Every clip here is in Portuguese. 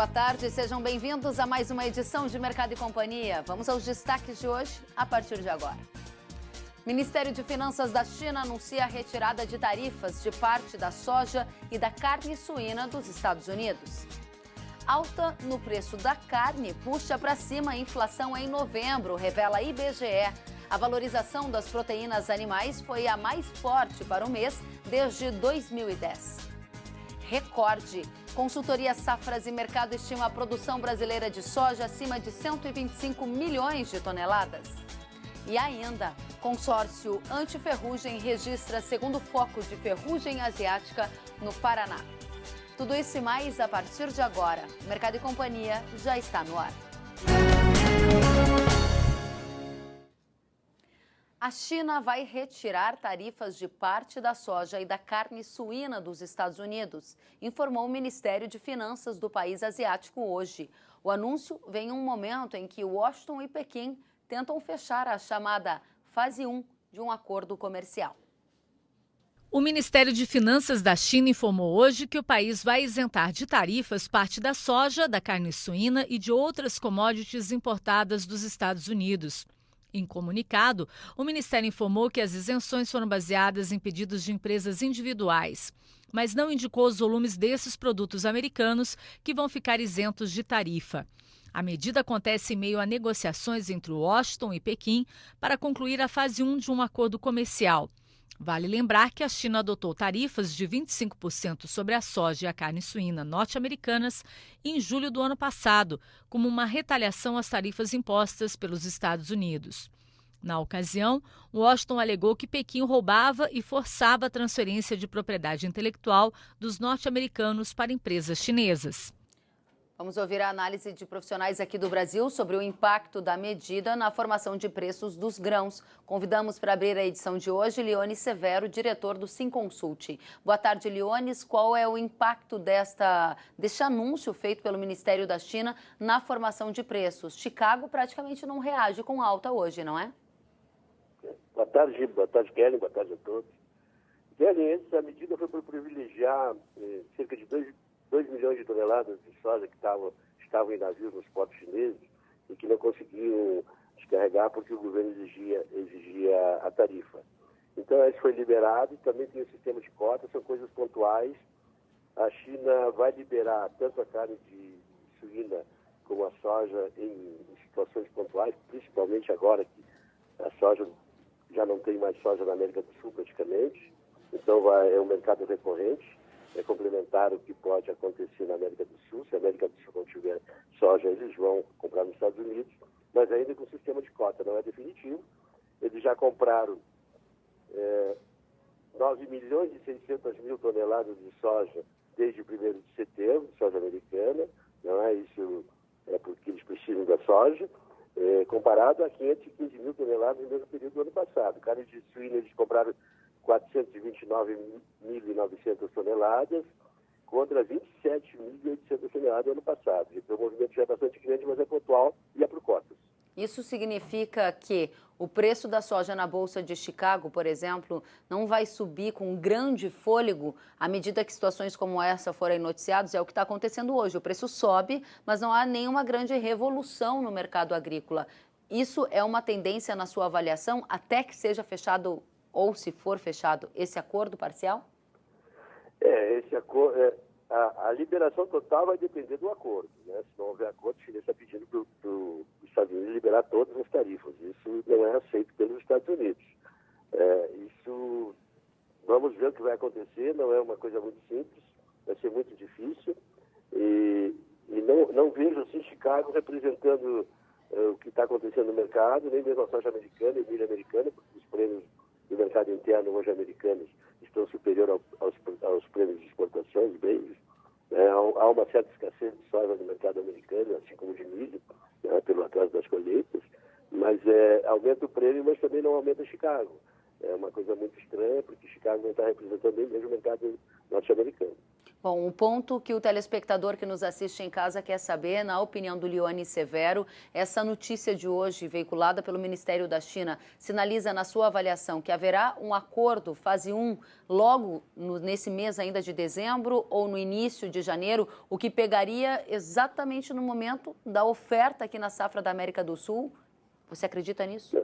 boa tarde. Sejam bem-vindos a mais uma edição de Mercado e Companhia. Vamos aos destaques de hoje, a partir de agora. Ministério de Finanças da China anuncia a retirada de tarifas de parte da soja e da carne suína dos Estados Unidos. Alta no preço da carne puxa para cima a inflação em novembro, revela a IBGE. A valorização das proteínas animais foi a mais forte para o mês desde 2010. Recorde. Consultoria Safras e Mercado estima a produção brasileira de soja acima de 125 milhões de toneladas. E ainda, consórcio antiferrugem registra segundo foco de ferrugem asiática no Paraná. Tudo isso e mais a partir de agora. Mercado e Companhia já está no ar. A China vai retirar tarifas de parte da soja e da carne suína dos Estados Unidos, informou o Ministério de Finanças do país asiático hoje. O anúncio vem em um momento em que Washington e Pequim tentam fechar a chamada fase 1 de um acordo comercial. O Ministério de Finanças da China informou hoje que o país vai isentar de tarifas parte da soja, da carne suína e de outras commodities importadas dos Estados Unidos. Em comunicado, o Ministério informou que as isenções foram baseadas em pedidos de empresas individuais, mas não indicou os volumes desses produtos americanos que vão ficar isentos de tarifa. A medida acontece em meio a negociações entre Washington e Pequim para concluir a fase 1 de um acordo comercial. Vale lembrar que a China adotou tarifas de 25% sobre a soja e a carne suína norte-americanas em julho do ano passado, como uma retaliação às tarifas impostas pelos Estados Unidos. Na ocasião, Washington alegou que Pequim roubava e forçava a transferência de propriedade intelectual dos norte-americanos para empresas chinesas. Vamos ouvir a análise de profissionais aqui do Brasil sobre o impacto da medida na formação de preços dos grãos. Convidamos para abrir a edição de hoje Leone Severo, diretor do Simconsult. Boa tarde, Leones. Qual é o impacto deste anúncio feito pelo Ministério da China na formação de preços? Chicago praticamente não reage com alta hoje, não é? Boa tarde, Kelly. Boa tarde a todos. Kelly, essa medida foi para privilegiar cerca de 2 milhões de toneladas de soja que estavam em navios nos portos chineses e que não conseguiam descarregar porque o governo exigia a tarifa. Então, isso foi liberado e também tem o sistema de cotas, são coisas pontuais. A China vai liberar tanto a carne de suína como a soja em situações pontuais, principalmente agora que a soja já não tem mais soja na América do Sul praticamente. Então, é um mercado recorrente. É complementar o que pode acontecer na América do Sul. Se a América do Sul não tiver soja, eles vão comprar nos Estados Unidos, mas ainda com sistema de cota, não é definitivo. Eles já compraram 9 milhões e 600 mil toneladas de soja desde o 1º de setembro, soja americana, não é? Isso é porque eles precisam da soja, comparado a 515 mil toneladas no mesmo período do ano passado. Carne de suína eles compraram 429.900 toneladas contra 27.800 toneladas no ano passado. Então, o movimento já é bastante grande, mas é pontual e é por cotas. Isso significa que o preço da soja na Bolsa de Chicago, por exemplo, não vai subir com grande fôlego à medida que situações como essa forem noticiadas? É o que está acontecendo hoje. O preço sobe, mas não há nenhuma grande revolução no mercado agrícola. Isso é uma tendência na sua avaliação até que seja fechado, ou se for fechado, esse acordo parcial? Esse acordo, a liberação total vai depender do acordo, né? Se não houver acordo, a China está pedindo para os Estados Unidos liberar todas as tarifas. Isso não é aceito pelos Estados Unidos. Isso, vamos ver o que vai acontecer, não é uma coisa muito simples, vai ser muito difícil. E não vejo assim Chicago representando o que está acontecendo no mercado, nem mesmo a soja americana e milho americana, porque os prêmios do mercado interno hoje americanos estão superiores aos prêmios de exportação de bens. Há uma certa escassez de soja no mercado americano, assim como de milho, né, pelo atraso das colheitas, mas aumenta o prêmio, mas também não aumenta Chicago. É uma coisa muito estranha, porque Chicago não está representando nem mesmo o mercado norte-americano. Bom, o ponto que o telespectador que nos assiste em casa quer saber, na opinião do Leone Severo, essa notícia de hoje, veiculada pelo Ministério da China, sinaliza na sua avaliação que haverá um acordo, fase 1, logo nesse mês ainda de dezembro ou no início de janeiro, o que pegaria exatamente no momento da oferta aqui na safra da América do Sul? Você acredita nisso?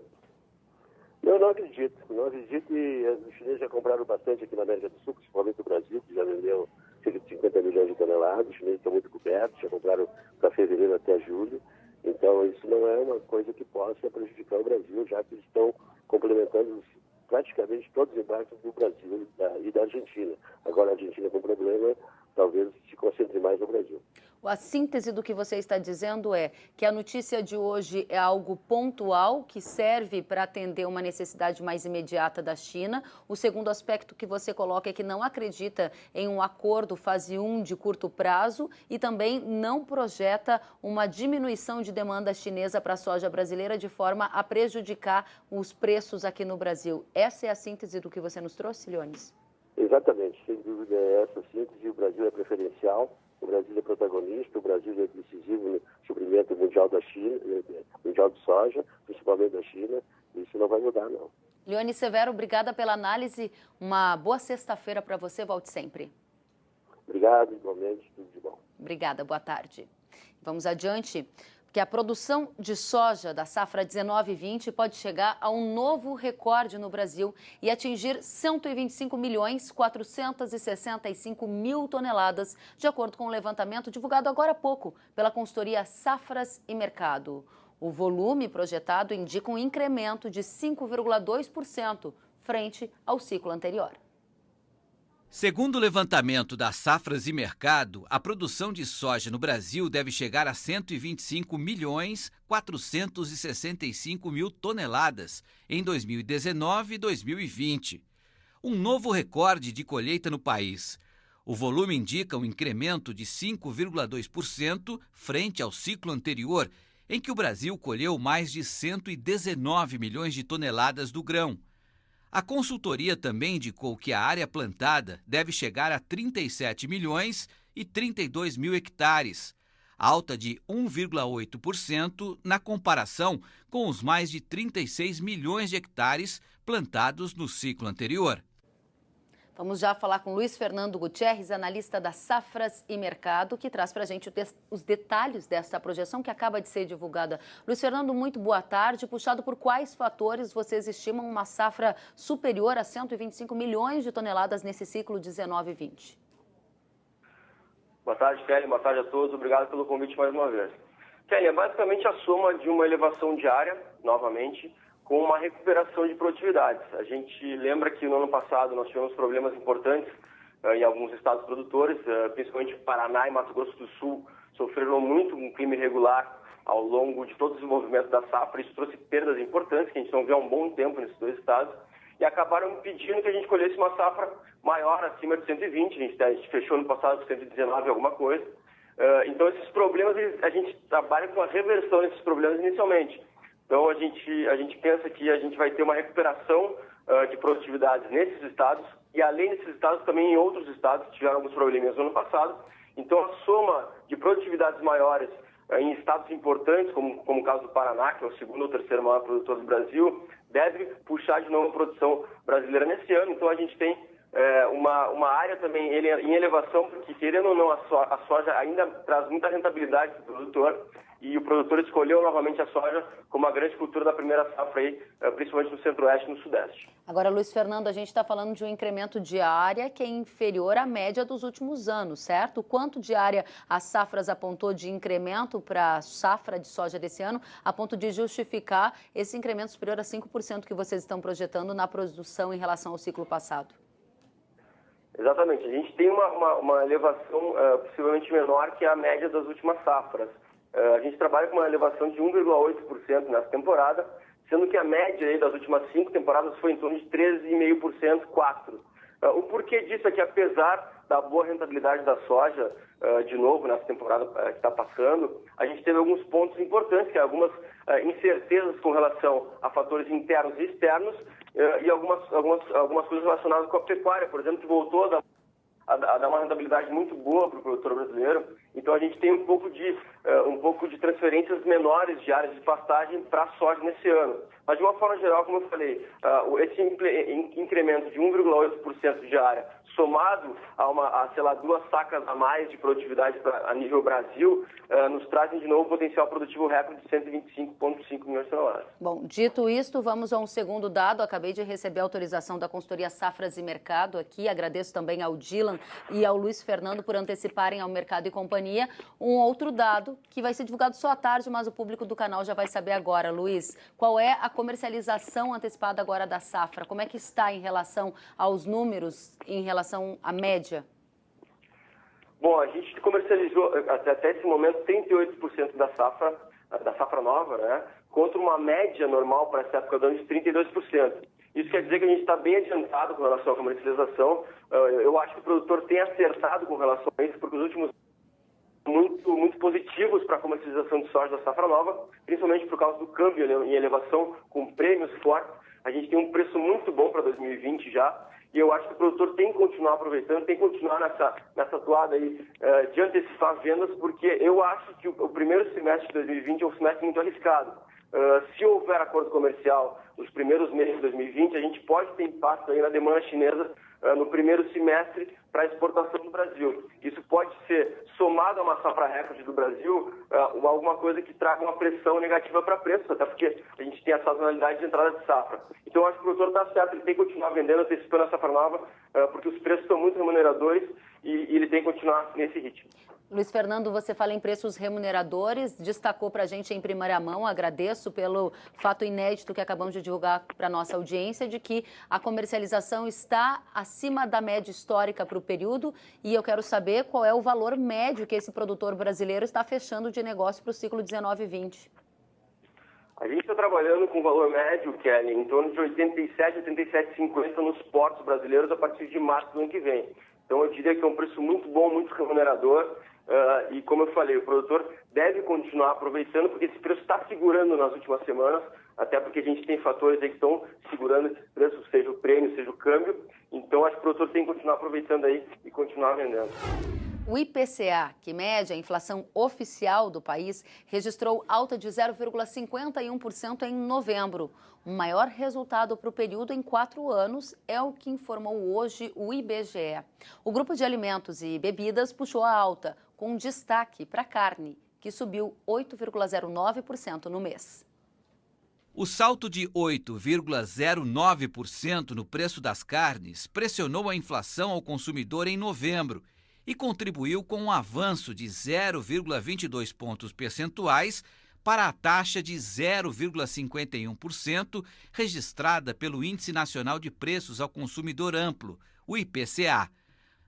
Eu não acredito. Não acredito, e os chineses já compraram bastante aqui na América do Sul, principalmente o Brasil, que já vendeu cerca de 50 milhões de toneladas. Os chineses estão muito cobertos, já compraram para fevereiro até julho. Então, isso não é uma coisa que possa prejudicar o Brasil, já que eles estão complementando praticamente todos os embarques do Brasil e da Argentina. Agora, a Argentina com problema, talvez se concentre mais no Brasil. A síntese do que você está dizendo é que a notícia de hoje é algo pontual, que serve para atender uma necessidade mais imediata da China. O segundo aspecto que você coloca é que não acredita em um acordo fase 1 de curto prazo e também não projeta uma diminuição de demanda chinesa para a soja brasileira de forma a prejudicar os preços aqui no Brasil. Essa é a síntese do que você nos trouxe, Leones? Exatamente, sem dúvida é essa síntese. O Brasil é preferencial. O Brasil é protagonista, o Brasil é decisivo no suprimento mundial da China, mundial de soja, principalmente da China. Isso não vai mudar, não. Leone Severo, obrigada pela análise. Uma boa sexta-feira para você. Volte sempre. Obrigado, igualmente. Tudo de bom. Obrigada, boa tarde. Vamos adiante, porque a produção de soja da safra 19/20 pode chegar a um novo recorde no Brasil e atingir 125.465.000 toneladas, de acordo com o levantamento divulgado agora há pouco pela consultoria Safras e Mercado. O volume projetado indica um incremento de 5,2% frente ao ciclo anterior. Segundo o levantamento da Safras e Mercado, a produção de soja no Brasil deve chegar a 125.465.000 toneladas em 2019 e 2020. Um novo recorde de colheita no país. O volume indica um incremento de 5,2% frente ao ciclo anterior, em que o Brasil colheu mais de 119 milhões de toneladas do grão. A consultoria também indicou que a área plantada deve chegar a 37 milhões e 32 mil hectares, alta de 1,8% na comparação com os mais de 36 milhões de hectares plantados no ciclo anterior. Vamos já falar com Luiz Fernando Gutierrez, analista da Safras e Mercado, que traz para a gente os detalhes dessa projeção que acaba de ser divulgada. Luiz Fernando, muito boa tarde. Puxado por quais fatores vocês estimam uma safra superior a 125 milhões de toneladas nesse ciclo 19/20? Boa tarde, Kelly. Boa tarde a todos. Obrigado pelo convite mais uma vez. Kelly, é basicamente a soma de uma elevação diária, novamente, com uma recuperação de produtividades. A gente lembra que no ano passado nós tivemos problemas importantes em alguns estados produtores, principalmente Paraná e Mato Grosso do Sul, sofreram muito um clima irregular ao longo de todo o desenvolvimento da safra. Isso trouxe perdas importantes, que a gente não vê há um bom tempo nesses dois estados, e acabaram pedindo que a gente colhesse uma safra maior, acima de 120. A gente fechou no passado com 119 alguma coisa. Então esses problemas, a gente trabalha com a reversão desses problemas inicialmente. Então, a gente pensa que a gente vai ter uma recuperação de produtividades nesses estados e, além desses estados, também em outros estados que tiveram alguns problemas no ano passado. Então, a soma de produtividades maiores em estados importantes, como o caso do Paraná, que é o segundo ou terceiro maior produtor do Brasil, deve puxar de novo a produção brasileira nesse ano. Então, a gente tem uma área também em elevação, porque, querendo ou não, a soja ainda traz muita rentabilidade para o produtor. E o produtor escolheu novamente a soja como a grande cultura da primeira safra, aí, principalmente no centro-oeste e no sudeste. Agora, Luiz Fernando, a gente está falando de um incremento de área que é inferior à média dos últimos anos, certo? Quanto de área a Safras apontou de incremento para a safra de soja desse ano, a ponto de justificar esse incremento superior a 5% que vocês estão projetando na produção em relação ao ciclo passado? Exatamente. A gente tem uma elevação possivelmente menor que a média das últimas safras. A gente trabalha com uma elevação de 1,8% nessa temporada, sendo que a média aí das últimas 5 temporadas foi em torno de 13,5%, 4%. O porquê disso é que, apesar da boa rentabilidade da soja, de novo, nessa temporada que está passando, a gente teve alguns pontos importantes, que é algumas incertezas com relação a fatores internos e externos, e algumas coisas relacionadas com a pecuária, por exemplo, que voltou a dar uma rentabilidade muito boa para o produtor brasileiro. Então a gente tem um pouco de transferências menores de áreas de pastagem para a soja nesse ano. Mas de uma forma geral, como eu falei, esse incremento de 1,8% de área, somado a, sei lá, 2 sacas a mais de produtividade a nível Brasil, nos trazem de novo um potencial produtivo recorde de 125,5 milhões de toneladas. Bom, dito isto, vamos a um segundo dado. Acabei de receber a autorização da consultoria Safras e Mercado aqui. Agradeço também ao Dylan e ao Luiz Fernando por anteciparem ao Mercado e Companhia um outro dado que vai ser divulgado só à tarde, mas o público do canal já vai saber agora. Luiz, qual é a comercialização antecipada agora da safra? Como é que está em relação aos números, em relação à média? Bom, a gente comercializou até esse momento 38% da safra nova, né? Contra uma média normal para essa época do ano de 32%. Isso quer dizer que a gente está bem adiantado com relação à comercialização. Eu acho que o produtor tem acertado com relação a isso, porque os últimos muito positivos para a comercialização de soja da safra nova, principalmente por causa do câmbio em elevação, com prêmios fortes. A gente tem um preço muito bom para 2020 já, e eu acho que o produtor tem que continuar aproveitando, tem que continuar nessa toada aí de antecipar vendas, porque eu acho que o primeiro semestre de 2020 é um semestre muito arriscado. Se houver acordo comercial nos primeiros meses de 2020, a gente pode ter impacto aí na demanda chinesa no primeiro semestre para exportação do Brasil. Isso pode ser somado a uma safra recorde do Brasil, alguma coisa que traga uma pressão negativa para preço, até porque a gente tem a sazonalidade de entrada de safra. Então, eu acho que o produtor está certo, ele tem que continuar vendendo, antecipando a safra nova, porque os preços são muito remuneradores e ele tem que continuar nesse ritmo. Luiz Fernando, você fala em preços remuneradores, destacou para a gente em primeira mão, agradeço pelo fato inédito que acabamos de divulgar para a nossa audiência, de que a comercialização está acima da média histórica para o período, e eu quero saber qual é o valor médio que esse produtor brasileiro está fechando de negócio para o ciclo 19-20. A gente está trabalhando com valor médio, Kelly, em torno de 87, 87,50 nos portos brasileiros a partir de março do ano que vem. Então, eu diria que é um preço muito bom, muito remunerador. E, como eu falei, o produtor deve continuar aproveitando, porque esse preço está segurando nas últimas semanas, até porque a gente tem fatores aí que estão segurando esse preço, seja o prêmio, seja o câmbio. Então, acho que o produtor tem que continuar aproveitando aí e continuar vendendo. O IPCA, que mede a inflação oficial do país, registrou alta de 0,51% em novembro. O maior resultado para o período em 4 anos é o que informou hoje o IBGE. O grupo de alimentos e bebidas puxou a alta, com destaque para a carne, que subiu 8,09% no mês. O salto de 8,09% no preço das carnes pressionou a inflação ao consumidor em novembro e contribuiu com um avanço de 0,22 pontos percentuais para a taxa de 0,51% registrada pelo Índice Nacional de Preços ao Consumidor Amplo, o IPCA.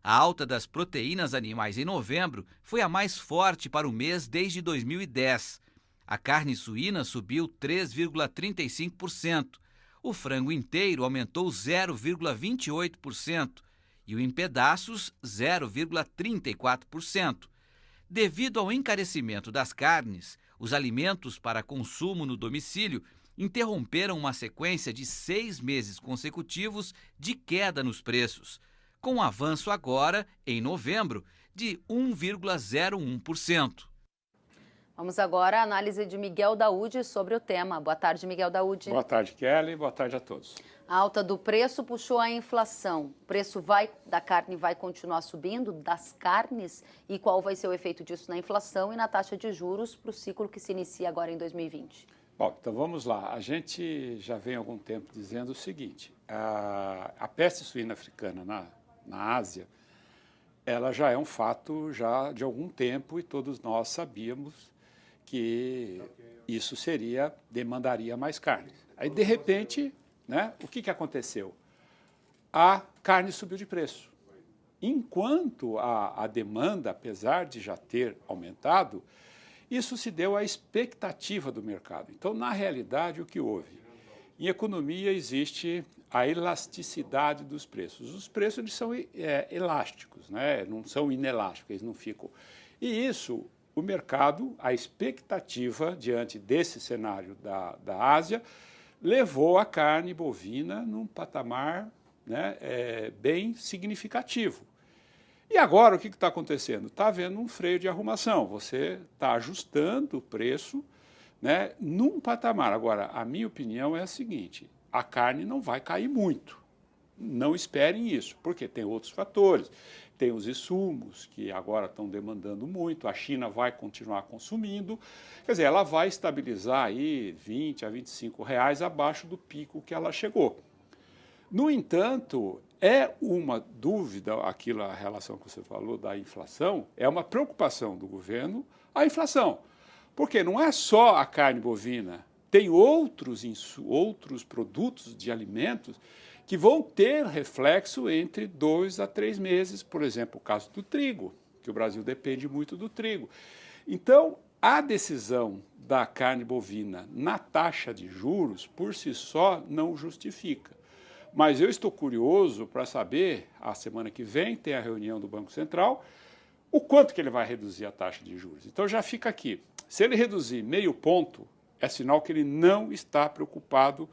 A alta das proteínas animais em novembro foi a mais forte para o mês desde 2010. A carne suína subiu 3,35%, o frango inteiro aumentou 0,28% e o em pedaços 0,34%. Devido ao encarecimento das carnes, os alimentos para consumo no domicílio interromperam uma sequência de 6 meses consecutivos de queda nos preços, com um avanço agora, em novembro, de 1,01%. Vamos agora à análise de Miguel Daúde sobre o tema. Boa tarde, Miguel Daúde. Boa tarde, Kelly. Boa tarde a todos. A alta do preço puxou a inflação. O preço da carne vai continuar subindo, das carnes? E qual vai ser o efeito disso na inflação e na taxa de juros para o ciclo que se inicia agora em 2020? Bom, então vamos lá. A gente já vem há algum tempo dizendo o seguinte. A peste suína africana na Ásia, ela já é um fato já de algum tempo e todos nós sabíamos que isso demandaria mais carne. Aí, de repente, né, o que aconteceu? A carne subiu de preço. Enquanto a demanda, apesar de já ter aumentado, isso se deu à expectativa do mercado. Então, na realidade, o que houve? Em economia existe a elasticidade dos preços. Os preços eles são elásticos, né? Não são inelásticos, eles não ficam. E isso, o mercado, a expectativa diante desse cenário da Ásia, levou a carne bovina num patamar, né, bem significativo. E agora o que está acontecendo? Está havendo um freio de arrumação, você está ajustando o preço, né, num patamar. Agora, a minha opinião é a seguinte, a carne não vai cair muito, não esperem isso, porque tem outros fatores, tem os insumos que agora estão demandando muito, a China vai continuar consumindo, quer dizer, ela vai estabilizar aí 20 a 25 reais abaixo do pico que ela chegou. No entanto, é uma dúvida, aquilo, a relação que você falou da inflação, é uma preocupação do governo a inflação. Porque não é só a carne bovina, tem outros produtos de alimentos que vão ter reflexo entre 2 a 3 meses, por exemplo, o caso do trigo, que o Brasil depende muito do trigo. Então, a decisão da carne bovina na taxa de juros, por si só, não justifica. Mas eu estou curioso para saber, a semana que vem tem a reunião do Banco Central, o quanto que ele vai reduzir a taxa de juros. Então já fica aqui, se ele reduzir meio ponto, é sinal que ele não está preocupado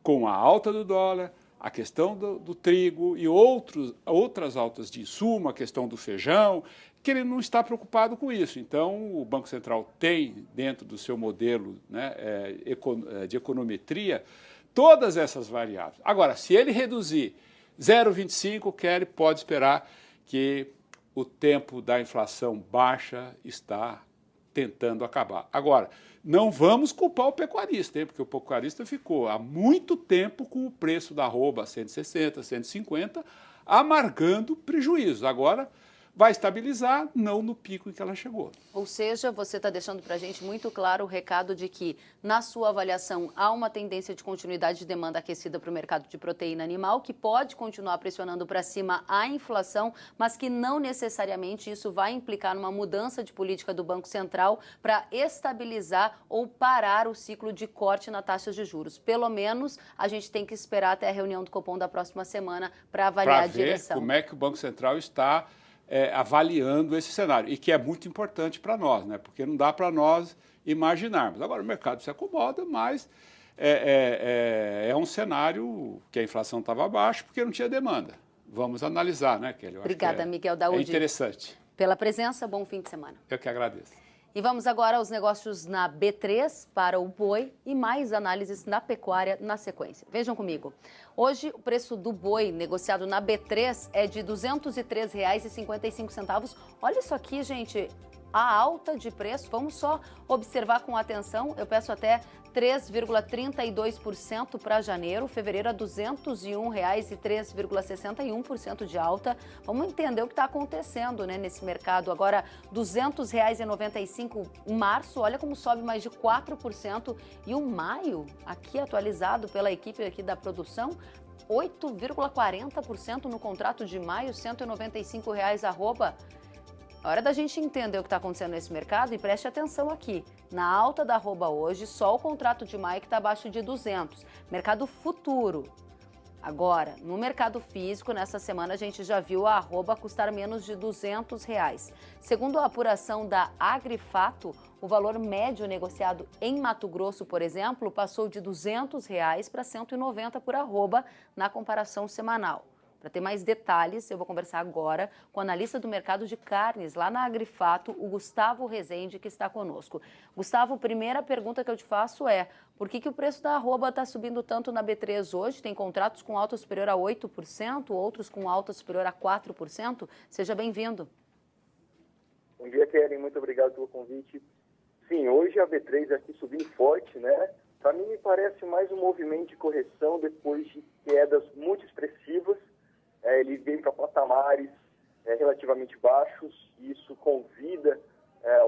com a alta do dólar, a questão do trigo e outras altas de insumo, a questão do feijão, que ele não está preocupado com isso. Então o Banco Central tem dentro do seu modelo, né, de econometria, todas essas variáveis. Agora, se ele reduzir 0,25, ele pode esperar que o tempo da inflação baixa está tentando acabar. Agora, não vamos culpar o pecuarista, hein? Porque o pecuarista ficou há muito tempo com o preço da arroba a 160, 150, amargando prejuízo. Agora vai estabilizar, não no pico em que ela chegou. Ou seja, você está deixando para a gente muito claro o recado de que, na sua avaliação, há uma tendência de continuidade de demanda aquecida para o mercado de proteína animal, que pode continuar pressionando para cima a inflação, mas que não necessariamente isso vai implicar numa mudança de política do Banco Central para estabilizar ou parar o ciclo de corte na taxa de juros. Pelo menos, a gente tem que esperar até a reunião do Copom da próxima semana para avaliar a direção. Como é que o Banco Central está avaliando esse cenário, e que é muito importante para nós, né? Porque não dá para nós imaginarmos. Agora, o mercado se acomoda, mas é um cenário que a inflação estava baixa porque não tinha demanda. Vamos analisar, né, Kelly? Obrigada, Miguel Daúde. É interessante. Pela presença, bom fim de semana. Eu que agradeço. E vamos agora aos negócios na B3 para o boi e mais análises na pecuária na sequência. Vejam comigo. Hoje, o preço do boi negociado na B3 é de R$ 203,55. Olha isso aqui, gente. A alta de preço, vamos só observar com atenção, eu peço até 3,32% para janeiro, fevereiro a R$ 201,00 e 3,61% de alta. Vamos entender o que está acontecendo, né, nesse mercado. Agora, R$ 200,95 em março, olha como sobe mais de 4%. E o maio, aqui atualizado pela equipe aqui da produção, 8,40% no contrato de maio, R$ 195,00 arroba. É hora da gente entender o que está acontecendo nesse mercado e preste atenção aqui. Na alta da arroba hoje, só o contrato de maio que está abaixo de 200. Mercado futuro. Agora, no mercado físico, nessa semana a gente já viu a arroba custar menos de R$ 200,00. Segundo a apuração da Agrifato, o valor médio negociado em Mato Grosso, por exemplo, passou de R$ 200,00 para R$ 190 por arroba na comparação semanal. Para ter mais detalhes, eu vou conversar agora com o analista do mercado de carnes, lá na Agrifato, o Gustavo Rezende, que está conosco. Gustavo, a primeira pergunta que eu te faço é, por que o preço da arroba está subindo tanto na B3 hoje? Tem contratos com alta superior a 8%, outros com alta superior a 4%? Seja bem-vindo. Bom dia, Kelly. Muito obrigado pelo convite. Sim, hoje a B3 aqui subindo forte, né? Para mim, me parece mais um movimento de correção depois de quedas muito expressivas. Ele veio para patamares relativamente baixos e isso convida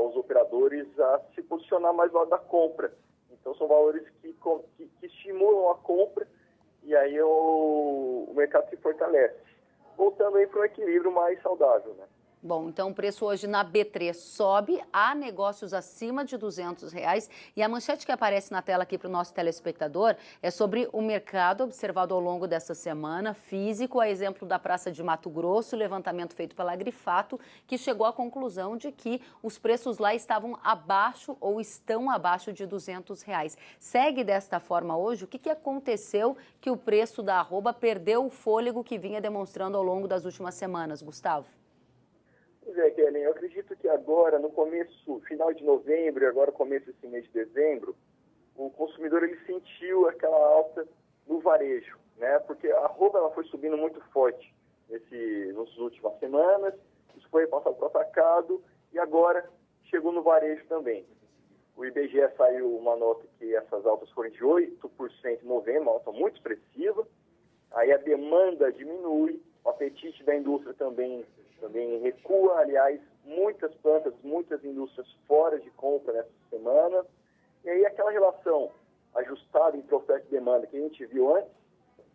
os operadores a se posicionar mais do lado da compra. Então, são valores que estimulam a compra e aí o mercado se fortalece. Voltando aí para um equilíbrio mais saudável, né? Bom, então o preço hoje na B3 sobe, há negócios acima de R$ 200,00 e a manchete que aparece na tela aqui para o nosso telespectador é sobre o mercado observado ao longo dessa semana, físico, a exemplo da Praça de Mato Grosso, levantamento feito pela Agrifato, que chegou à conclusão de que os preços lá estavam abaixo ou estão abaixo de R$ 200,00. Segue desta forma hoje? O que aconteceu que o preço da arroba perdeu o fôlego que vinha demonstrando ao longo das últimas semanas, Gustavo? Kellen, eu acredito que agora, no começo, final de novembro e agora começo desse mês de dezembro, o consumidor ele sentiu aquela alta no varejo, né? Porque a arroba ela foi subindo muito forte nas últimas semanas, isso foi passado para o atacado e agora chegou no varejo também. O IBGE saiu uma nota que essas altas foram de 8% em novembro, uma alta muito expressiva. Aí a demanda diminui, o apetite da indústria também recua. Aliás, muitas plantas, muitas indústrias fora de compra nessa semana. E aí aquela relação ajustada entre oferta e demanda que a gente viu antes,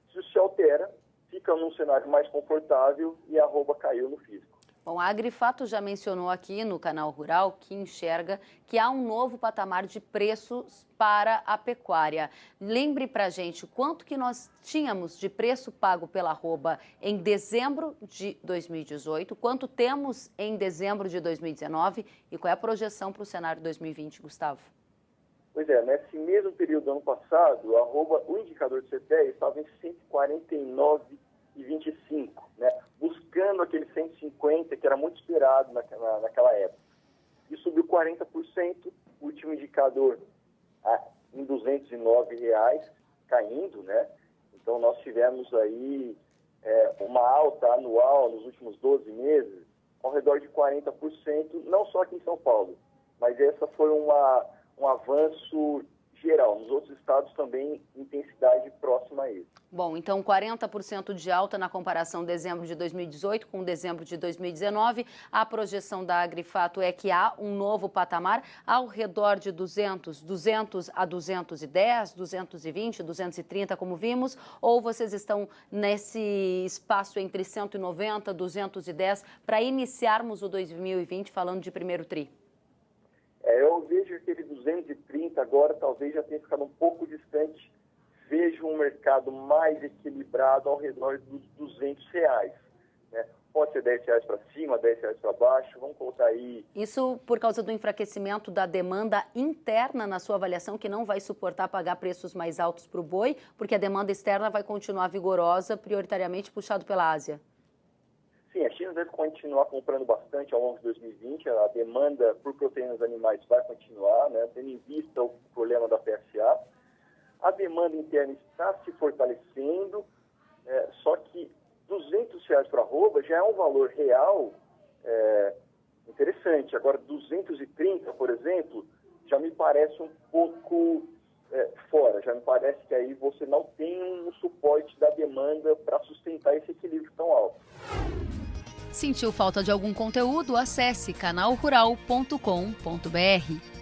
isso se altera, fica num cenário mais confortável e a arroba caiu no físico. Bom, a Agrifato já mencionou aqui no Canal Rural que enxerga que há um novo patamar de preços para a pecuária. Lembre pra gente quanto que nós tínhamos de preço pago pela arroba em dezembro de 2018, quanto temos em dezembro de 2019 e qual é a projeção para o cenário 2020, Gustavo? Pois é, nesse mesmo período do ano passado, o indicador de CPE estava em 149,25, né? Buscando aquele 150 que era muito esperado naquela época. E subiu 40%, o último indicador em R$ 209, caindo, né? Então nós tivemos aí uma alta anual nos últimos 12 meses ao redor de 40%, não só aqui em São Paulo, mas essa foi um avanço geral. Nos outros estados também intensidade próxima a isso. Bom, então 40% de alta na comparação de dezembro de 2018 com dezembro de 2019. A projeção da Agrifato é que há um novo patamar ao redor de 200 a 210, 220, 230, como vimos, ou vocês estão nesse espaço entre 190 e 210 para iniciarmos o 2020 falando de primeiro tri? Eu vejo aquele 230 agora talvez já tenha ficado um pouco distante. Vejo um mercado mais equilibrado ao redor dos R$200, né? Pode ser R$10 para cima, R$10 para baixo, vamos colocar aí... Isso por causa do enfraquecimento da demanda interna na sua avaliação, que não vai suportar pagar preços mais altos para o boi, porque a demanda externa vai continuar vigorosa, prioritariamente puxado pela Ásia. Sim, a China deve continuar comprando bastante ao longo de 2020, a demanda por proteínas animais vai continuar, né, tendo em vista o problema da PSA. A demanda interna está se fortalecendo, só que R$200 para arroba já é um valor real interessante. Agora, 230, por exemplo, já me parece um pouco fora. Já me parece que aí você não tem um suporte da demanda para sustentar esse equilíbrio tão alto. Sentiu falta de algum conteúdo? Acesse canalrural.com.br.